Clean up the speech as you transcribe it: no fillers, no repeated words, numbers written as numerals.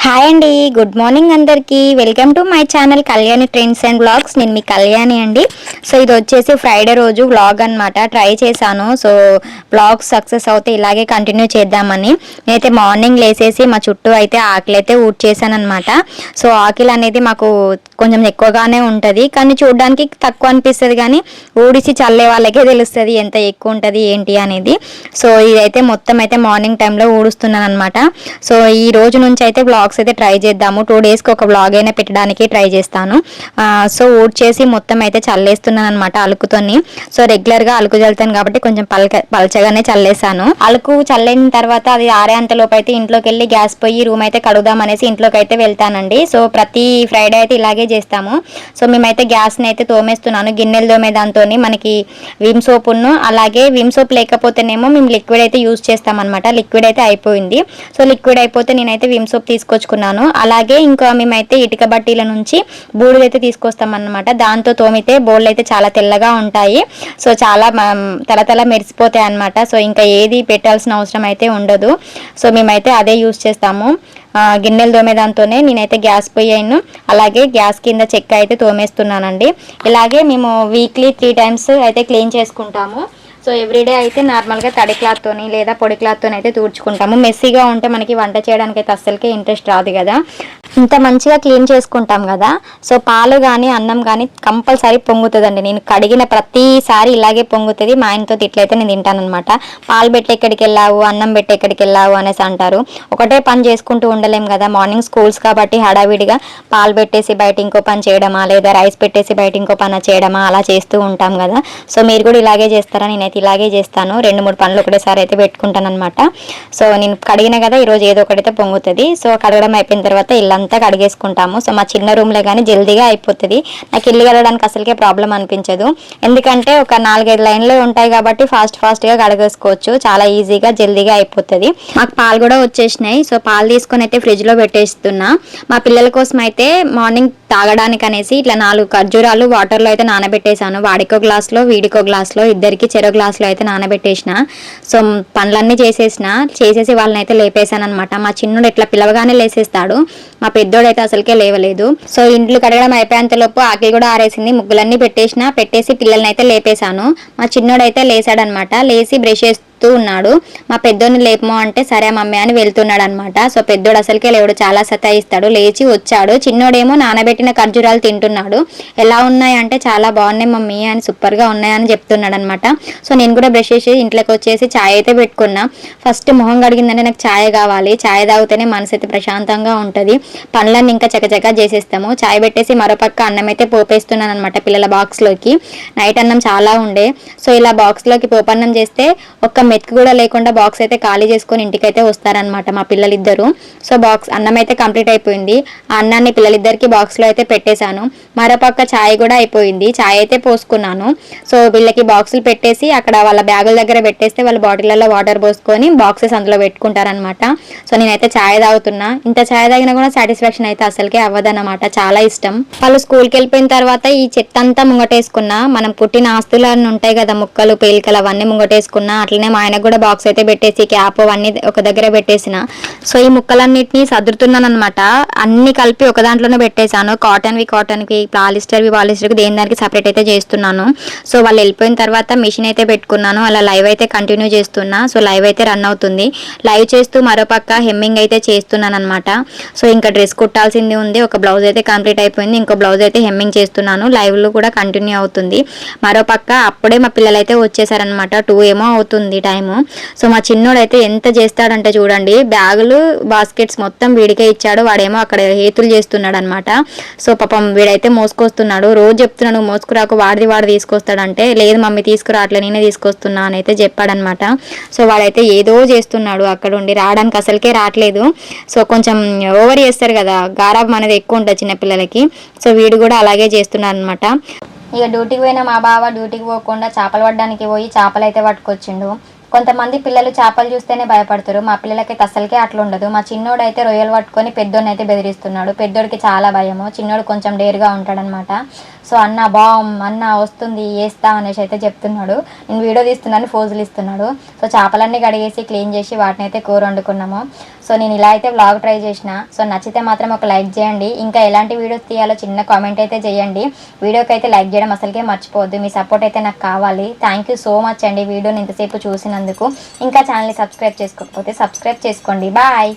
Hi అండి, good morning అందరికీ. Welcome to my channel Kalyani trends and vlogs. నేను మీ కళ్యాణి అండి. సో ఇది వచ్చేసి ఫ్రైడే రోజు వ్లాగ్ అనమాట. ట్రై చేశాను. సో వ్లాగ్ సక్సెస్ అవుతే ఇలాగే కంటిన్యూ చేద్దామని నేనైతే మార్నింగ్ లేసేసి మా చుట్టూ అయితే ఆకులు అయితే ఊడ్చేసాను అనమాట. సో ఆకిల్ అనేది మాకు కొంచెం ఎక్కువగానే ఉంటుంది, కానీ చూడడానికి తక్కువ అనిపిస్తుంది, కానీ ఊడిసి చల్లే వాళ్ళకే తెలుస్తుంది ఎంత ఎక్కువ ఉంటుంది ఏంటి అనేది. సో ఇదైతే మొత్తం అయితే మార్నింగ్ టైంలో ఊడుస్తున్నాను అనమాట. సో ఈ రోజు నుంచి అయితే వ్లాగ్స్ అయితే ట్రై చేద్దాము. 2 డేస్కి ఒక వ్లాగ్ అయినా పెట్టడానికి ట్రై చేస్తాను. సో ఊడ్చేసి మొత్తం అయితే చల్లేస్తున్నాను అనమాట అలుకుతోని. సో రెగ్యులర్గా అలుకు చల్లుతాను కాబట్టి కొంచెం పలచగానే చల్లేసాను. అలుకు చల్లిన తర్వాత అది ఆరేంతలోపు అయితే ఇంట్లోకి వెళ్ళి గ్యాస్ పొయ్యి రూమ్ అయితే కడుగుదాం అనేసి ఇంట్లోకి అయితే వెళ్తానండి. సో ప్రతి ఫ్రైడే అయితే ఇలాగే చేస్తాము. సో మేమైతే గ్యాస్ని అయితే తోమేస్తున్నాను. గిన్నెలు తోమే దాంతో మనకి విమ్ సోపును, అలాగే విమ్ సోప్ లేకపోతేనేమో మేము లిక్విడ్ అయితే యూజ్ చేస్తామన్నమాట. లిక్విడ్ అయితే అయిపోయింది. సో లిక్విడ్ అయిపోతే నేనైతే విమ్ సోప్ తీసుకొచ్చుకున్నాను. అలాగే ఇంకా మేమైతే ఇటుక బట్టీల నుంచి బూడిద అయితే తీసుకొస్తామన్నమాట. దాంతో తోమితే బోళ్ళు అయితే చాలా తెల్లగా ఉంటాయి. సో చాలా తల మెరిసిపోతాయి అన్నమాట. సో ఇంకా ఏది పెట్టాల్సిన అవసరం అయితే ఉండదు. సో మేమైతే అదే యూజ్ చేస్తాము. గిన్నెలు తోమేదాంతోనే నేనైతే గ్యాస్ పొయ్యాను, అలాగే గ్యాస్ కింద చెక్క అయితే తోమేస్తున్నానండి. ఇలాగే మేము వీక్లీ 3 టైమ్స్ అయితే క్లీన్ చేసుకుంటాము. సో ఎవ్రీడే అయితే నార్మల్గా తడి క్లాత్తోని లేదా పొడి క్లాత్తోని అయితే తుడుచుకుంటాము. మెస్సీగా ఉంటే మనకి వంట చేయడానికి అయితే అస్సలకే ఇంట్రెస్ట్ రాదు కదా. ఇంత మంచిగా క్లీన్ చేసుకుంటాం కదా. సో పాలు కానీ అన్నం కానీ కంపల్సరీ పొంగుతుందండి. నేను కడిగిన ప్రతిసారి ఇలాగే పొంగుతుంది. మా ఆయనతో తిట్లయితే నేను తింటానమాట. పాలు పెట్టి ఎక్కడికి వెళ్ళావు, అన్నం పెట్టి ఎక్కడికి వెళ్ళావు అనేసి అంటారు. ఒకటే పని చేసుకుంటూ ఉండలేం కదా. మార్నింగ్ స్కూల్స్ కాబట్టి హడావిడిగా పాలు పెట్టేసి బయట ఇంకో పని చేయడమా, లేదా రైస్ పెట్టేసి బయట ఇంకో పని చేయడమా, అలా చేస్తూ ఉంటాం కదా. సో మీరు కూడా ఇలాగే చేస్తారా? నేనైతే ఇలాగే చేస్తాను. 2-3 పనులు ఒకటేసారి అయితే పెట్టుకుంటాను అనమాట. సో నేను కడిగిన కదా, ఈరోజు ఏదో ఒకటైతే పొంగుతుంది. సో కడగడం అయిపోయిన తర్వాత ఇల్లంతా కడిగేసుకుంటాము. సో మా చిన్న రూమ్లో కానీ జల్దీగా అయిపోతుంది. నాకు ఇల్లు కడగడానికి అసలుకే ప్రాబ్లం అనిపించదు, ఎందుకంటే ఒక 4-5 లైన్లు ఉంటాయి కాబట్టి ఫాస్ట్గా కడిగేసుకోవచ్చు. చాలా ఈజీగా జల్దీగా అయిపోతుంది. మాకు పాలు కూడా వచ్చేసినాయి. సో పాలు తీసుకొని అయితే ఫ్రిడ్జ్లో పెట్టేస్తున్నా. మా పిల్లల కోసం అయితే మార్నింగ్ తాగడానికి అనేసి ఇట్లా 4 ఖర్జూరాలు వాటర్లో అయితే నానబెట్టేశాను. వాడికో గ్లాస్లో వీడికో గ్లాస్లో ఇద్దరికి చెరో గ్లాస్లో అయితే నానబెట్టేసిన. సో పనులన్నీ చేసేసి వాళ్ళని అయితే లేపేశాను అనమాట. మా చిన్నోడు ఇట్లా పిలవగానే లేసేస్తాడు. మా పెద్దోడు అయితే అసలుకే లేవలేదు. సో ఇంట్లో కడగడం అయిపోయేంతలోపు ఆకిలి కూడా ఆరేసింది. ముగ్గులన్నీ పెట్టేసి పిల్లల్ని అయితే లేపేశాను. మా చిన్నోడు అయితే లేసాడనమాట. లేచి బ్రష్ చేస్తూ ఉన్నాడు. మా పెద్దోడిని లేపమో అంటే సరే మమ్మీ అని వెళ్తున్నాడు అనమాట. సో పెద్దోడు అసలుకే లేవుడు, చాలా సతాయిస్తాడు. లేచి వచ్చాడు. చిన్నోడేమో నానబెట్టిన ఖర్జూరాలు తింటున్నాడు. ఎలా ఉన్నాయి అంటే చాలా బాగున్నాయి మమ్మీ అని, సూపర్గా ఉన్నాయని చెప్తున్నాడు అనమాట. సో నేను కూడా బ్రష్ చేసి ఇంట్లోకి వచ్చేసి ఛాయ్ అయితే పెట్టుకున్నా. ఫస్ట్ మొహం కడిగిందంటే నాకు ఛాయ్ కావాలి. ఛాయ్ తాగితేనే మనసు అయితే ప్రశాంతంగా ఉంటుంది. పనులన్నీ ఇంకా చకచకా చేసేస్తాము. ఛాయ్ పెట్టేసి మరోపక్క అన్నం అయితే పోపేస్తున్నాను అనమాట పిల్లల బాక్స్లోకి. నైట్ అన్నం చాలా ఉండే. సో ఇలా బాక్స్లోకి పోపన్నం చేస్తే ఒక్క మెతుకు కూడా లేకుండా బాక్స్ అయితే ఖాళీ చేసుకొని ఇంటికైతే వస్తారనమాట మా పిల్లలిద్దరూ. సో అన్నం అయితే కంప్లీట్ అయిపోయింది. ఆ అన్నాన్ని పిల్లలిద్దరికి బాక్స్లో అయితే పెట్టేశాను. మరోపక్క ఛాయ్ కూడా అయిపోయింది. ఛాయ్ అయితే పోసుకున్నాను. సో వీళ్ళకి బాక్సులు పెట్టేసి అక్కడ వాళ్ళ బ్యాగుల దగ్గర పెట్టేస్తే వాళ్ళ బాటిళ్ళల్లో వాటర్ పోసుకొని బాక్సెస్ అందులో పెట్టుకుంటారనమాట. సో నేనైతే ఛాయ్ తాగుతున్నా. ఇంత ఛాయ్ తాగినా కూడా సాటిస్ఫాక్షన్ అయితే అసలుకే అవ్వదన్నమాట. చాలా ఇష్టం. వాళ్ళు స్కూల్కి వెళ్ళిపోయిన తర్వాత ఈ చెత్త అంతా ముంగటేసుకున్నా, మనం పుట్టిన ఆస్తులన్నీ ఉంటాయి కదా, ముక్కలు పేలికలు అవన్నీ ముంగటేసుకున్నా. అట్లనే మా ఆయనకు కూడా బాక్స్ అయితే పెట్టేసి క్యాప్ అవన్నీ ఒక దగ్గర పెట్టేసిన. సో ఈ ముక్కలన్నిటిని సర్దుతున్నాను అనమాట. అన్ని కలిపి ఒక దాంట్లోనే పెట్టేశాను. కాటన్కి పాలిస్టర్కి దేని దానికి సపరేట్ అయితే చేస్తున్నాను. సో వాళ్ళు వెళ్ళిపోయిన తర్వాత మిషన్ అయితే పెట్టుకున్నాను. అలా లైవ్ అయితే కంటిన్యూ చేస్తున్నా. సో లైవ్ అయితే రన్ అవుతుంది. లైవ్ చేస్తూ మరోపక్క హెమ్మింగ్ అయితే చేస్తున్నాను అనమాట. సో ఇంకా డ్రెస్ కుట్టాల్సింది ఉంది. ఒక బ్లౌజ్ అయితే కంప్లీట్ అయిపోయింది. ఇంకో బ్లౌజ్ అయితే హెమ్మింగ్ చేస్తున్నాను. లైవ్లో కూడా కంటిన్యూ అవుతుంది. మరోపక్క అప్పుడే మా పిల్లలు అయితే వచ్చేసారనమాట. 2 ఏమో అవుతుంది టైము. సో మా చిన్నోడైతే ఎంత చేస్తాడంటే చూడండి, బ్యాగులు బాస్కెట్స్ మొత్తం వీడికే ఇచ్చాడు. వాడేమో అక్కడ హేతులు చేస్తున్నాడు అనమాట. సో పాపం వీడైతే మోసుకొస్తున్నాడు. రోజు చెప్తున్నాను మోసుకురాకు, వాడు తీసుకొస్తాడంటే లేదు మమ్మీ తీసుకురావట్లే, నేనే తీసుకొస్తున్నా అని అయితే చెప్పాడనమాట. సో వాడైతే ఏదో చేస్తున్నాడు అక్కడ ఉండి. రావడానికి అసలుకే రావట్లేదు. సో కొంచెం ఓవర్ చేస్తారు కదా, గారాబం అనేది ఎక్కువ ఉంటుంది చిన్నపిల్లలకి. సో వీడు కూడా అలాగే చేస్తున్నాడు అనమాట. ఇక డ్యూటీకి పోయిన మా బావ డ్యూటీకి పోకుండా చేపలు పట్టడానికి పోయి చేపలు అయితే పట్టుకొచ్చిండు. కొంతమంది పిల్లలు చేపలు చూస్తేనే భయపడతారు. మా పిల్లలకైతే అసలుకే అట్లా ఉండదు. మా చిన్నోడు అయితే రొయ్యలు పట్టుకొని పెద్దోడిని అయితే బెదిరిస్తున్నాడు. పెద్దోడికి చాలా భయము, చిన్నోడు కొంచెం డేర్గా ఉంటాడనమాట. సో అన్న అన్న వస్తుంది వేస్తా అనేసి అయితే చెప్తున్నాడు. నేను వీడియో తీస్తున్నాను, ఫోజులు ఇస్తున్నాడు. సో చేపలన్నీ కడిగేసి క్లీన్ చేసి వాటిని అయితే కూర వండుకున్నాము. సో నేను ఇలా అయితే వ్లాగ్ ట్రై చేసిన. సో నచ్చితే మాత్రం ఒక లైక్ చేయండి. ఇంకా ఎలాంటి వీడియోస్ తీయాలో చిన్న కామెంట్ అయితే చేయండి. వీడియోకి అయితే లైక్ చేయడం అసలుకే మర్చిపోవద్దు. మీ సపోర్ట్ అయితే నాకు కావాలి. థ్యాంక్ యూ సో మచ్ అండి వీడియోని ఇంతసేపు చూసినందుకు. ఇంకా ఛానల్ని సబ్స్క్రైబ్ చేసుకోకపోతే సబ్స్క్రైబ్ చేసుకోండి. బాయ్.